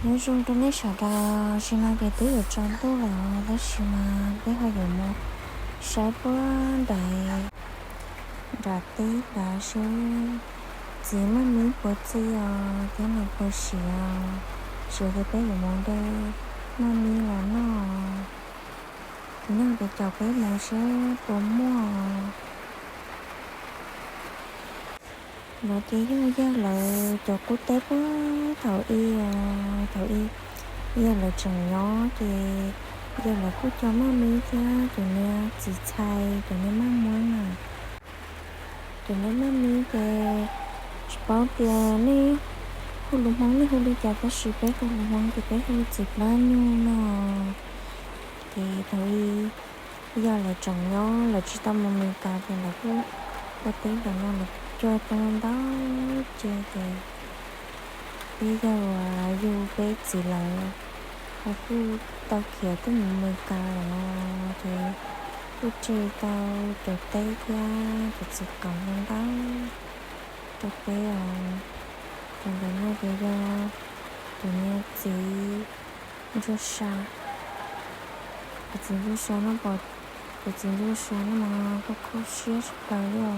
nếu dùng trong này sợ ra xin nói cái thứ ở trong tôi là đó xin mà biết hơi nhiều một sẽ bữa đại đã tí đã số chỉ mà miếng bữa chi cái này bữa sữa cái bé ở món đây nó mi là nó nhưng cái cháu bé nó sẽ bữa mua nó chỉ giờ là cho cô té quá thầu y giờ là chồng nhỏ thì giờ là cô cho má mi cha tụi nó chỉ xài tụi nó má muốn à tụi nó má mi cái bao tiền đi hôm lúc mong đi hôm đi chả có sự bé hôm lúc mong thì bé hôm chỉ bao nhiêu nó thì thôi giờ là chồng nhỏ là chỉ tâm mà mình cả thì là cô tí là nó là cho con đó chơi thì bây giờ là dù bé chỉ là họ cứ tao kia tới mình cả rồi thì cứ chơi tao cho tay ra thì chỉ còn con đó cho bé còn đến nơi bây giờ tụi nó chỉ rất xa chỉ rất xa nó bỏ chỉ rất xa nó mà có xíu bao rồi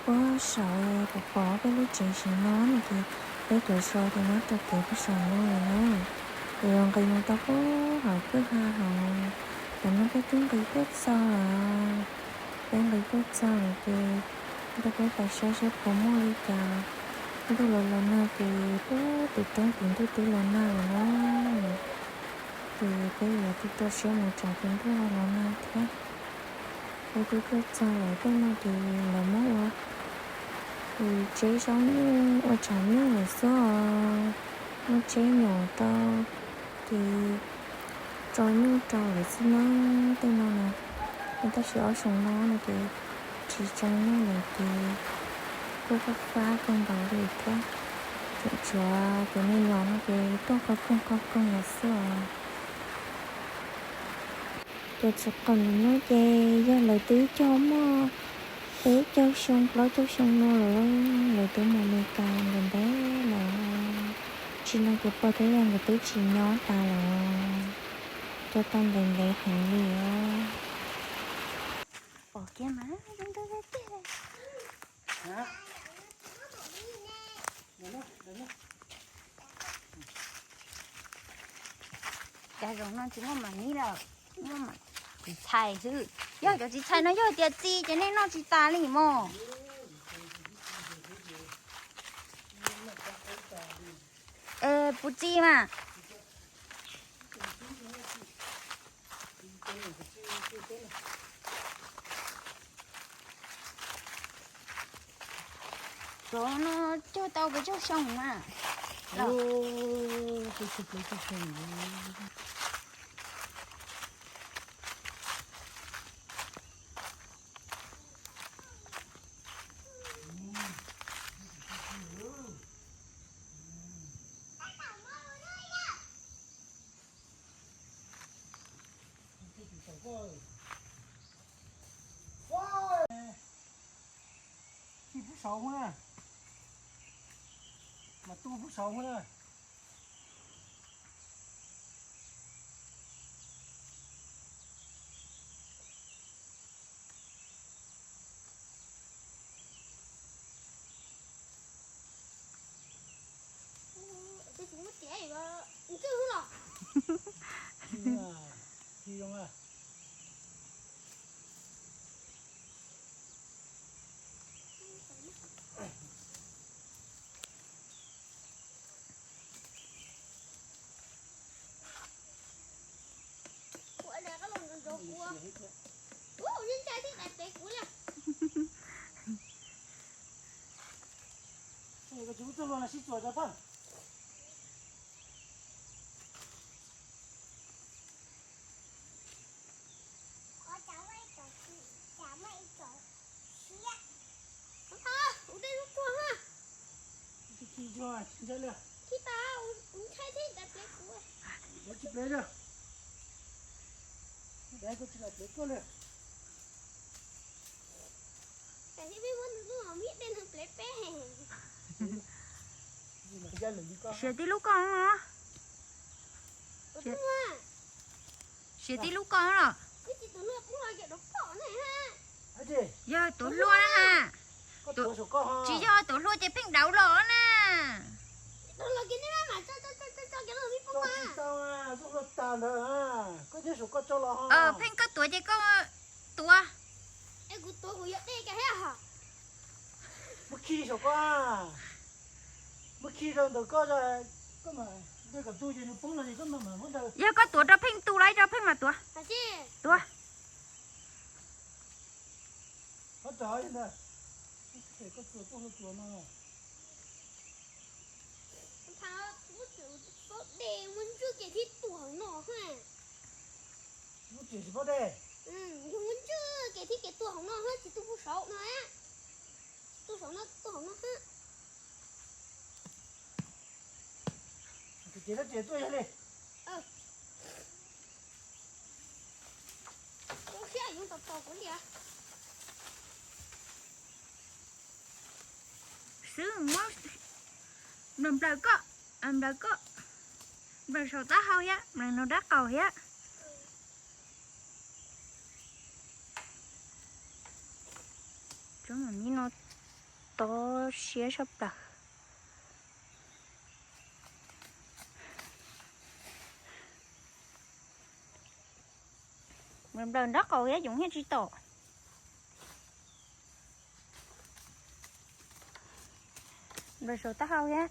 quá sợ bỏ cái lúc chị sẽ nói này thì cái tuổi sau thì nó trực tiếp cái sợ nó rồi nó rồi cái người ta có hỏi cứ ha hỏi và nó cái tiếng cái cốt sau là cái cốt sau này thì nó có phải sẽ có mua đi cả tôi là na thì có từ trong tiền tôi là na rồi nó thì bây giờ tôi sẽ một trả tiền tôi là na thế cái cốt sau lại cái nó thì là mua thì chế sống ở trong nước này sao nó chế nhỏ to thì cho nước trò để xin nó tên nó nè người ta sẽ ở sống nó này thì chỉ trong nó này thì cô có phá con bảo vệ thế chuyện chùa cái này nhỏ nó thì tôi có không là sao cho sẽ còn nó chê do lời tứ cho mà bé cháu xong nó rồi tới một mình càng gần đấy là chỉ nói cái bao thế là người tới chỉ nhỏ ta là cho con đền để hành gì bỏ kia má chúng tôi ra kia hả cái rồi nó chỉ mà nghĩ là nhưng mà chỉ xài chứ giờ cho chị xài nó giờ tiền gì cho nên nó chỉ ta đi mà bút chi mà rồi nó cho tao cái chỗ xong mà Phút 6 nữa mà tu phút 6 nữa tôi cũng mất trẻ mà chưa hứa rồi khi không à của đây có lần đầu của wow nhân trai thích đẹp đẹp của nha cái chú tôi luôn là xích chuột cho con khi cho dễ liền khi tao trai thích đẹp đẹp của để chụp lấy được để tôi chụp lấy cô liền tại vì muốn nó biết đến được đẹp bé trái là đi con Sẽ tí lúc con hả? Ủa, đúng ha. Sẽ tí lúc con rồi. Cái chị tụi nó cũng là kiểu độc cỏ này ha. hả chị Giờ tụi luôn ha. có tuổi số con ha Chỉ cho tụi luôn chạy phim đậu lỏ nè. Tụi nó cái này mà cho cái nó biết cho không chị à. tao à giúp nó tàn rồi ha có tuổi số con cho nó ha Phim có tuổi chạy có tuổi. Em của tôi của đây cái hả? mất khi số con à mất khi rồi tụi con rồi có mà đây gặp tôi thì nó phun là gì có mà muốn đâu Giờ có tuổi ra phim tu lấy ra phim mà tuổi. Hả chị? Tuổi. hết trời vậy nè để có tuổi có tuổi mà Thằng có để muốn chưa kể thì tuổi nó ha. mất chuyện gì bao đây Muốn chưa kể thì cái tuổi nó ha chỉ tôi phụ sáu nó á. Tôi sáu nó tuổi nó ha. thì chị nó chị tôi đi Tôi sẽ dùng tập của đi à. Sứ mất. Nằm đời có. Nằm đời có. Đời sầu tá hao ya. Đời nó đắt cầu ya. Chúng mình nó to xía sắp đặt. Mình đời đắt cầu ya dùng hết chỉ tổ. Đời sầu tá hao ya.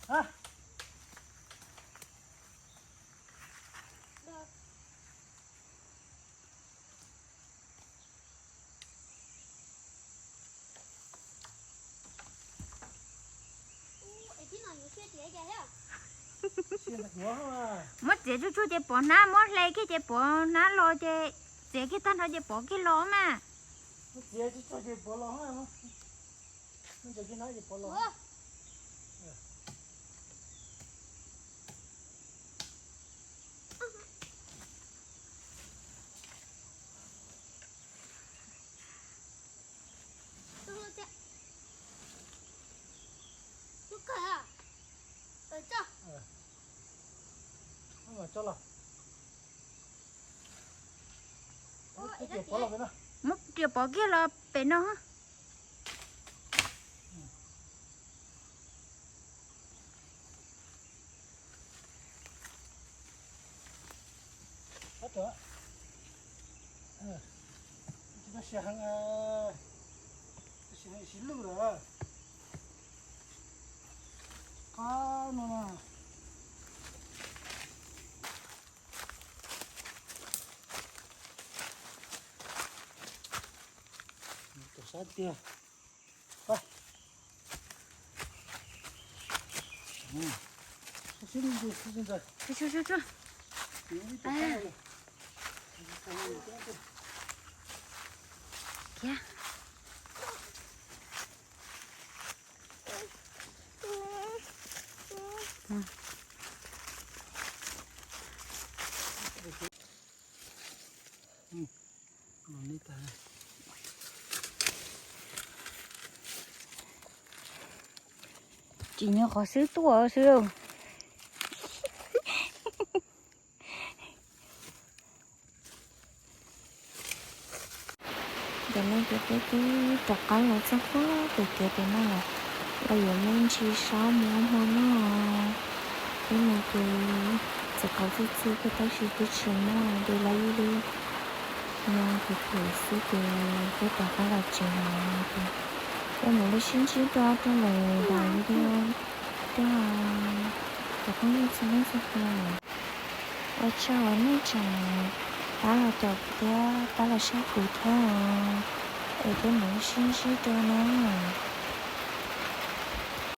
hả Thì nó nhiều chuyện thế kìa. chuyện là của mà Mất dễ chú chạy bỏ ná. Mất lấy cái chạy bỏ ná lo chạy. Dễ cái thân họ chạy bỏ cái lo mà. mất chuyện chứ cho chị bỏ lò hả không không cho chị nói chị bỏ lò Ủa? Lúc cả à? Ở cho. không mà cho lò Ôi, cái nó chị bỏ lò cái nào Mất triệu bỏ kia là bể nó hả? hết rồi nó sẽ hàng sẽ hàng xíu lưng rồi cá nó nè tổ sát tiaไปxin đi xin rồi Chú. Kìa. Chị nhớ có sứ tua sứ. Giờ nên cái trọc cái là chắc có từ kia thì nó là bây giờ nên chỉ sáu mua nó nhưng mà cái sẽ có cái tới sự cái chuyện nó để lấy đi nhưng thì sự cái trọc cái là chuyện nào thì em muốn lấy xin chỉ cho trong này bài video đó là không biết sao nó sẽ không ở cho nó chẳng đó là chọc kia đó là sao cụ thể ở cái mũi xin chỉ cho nó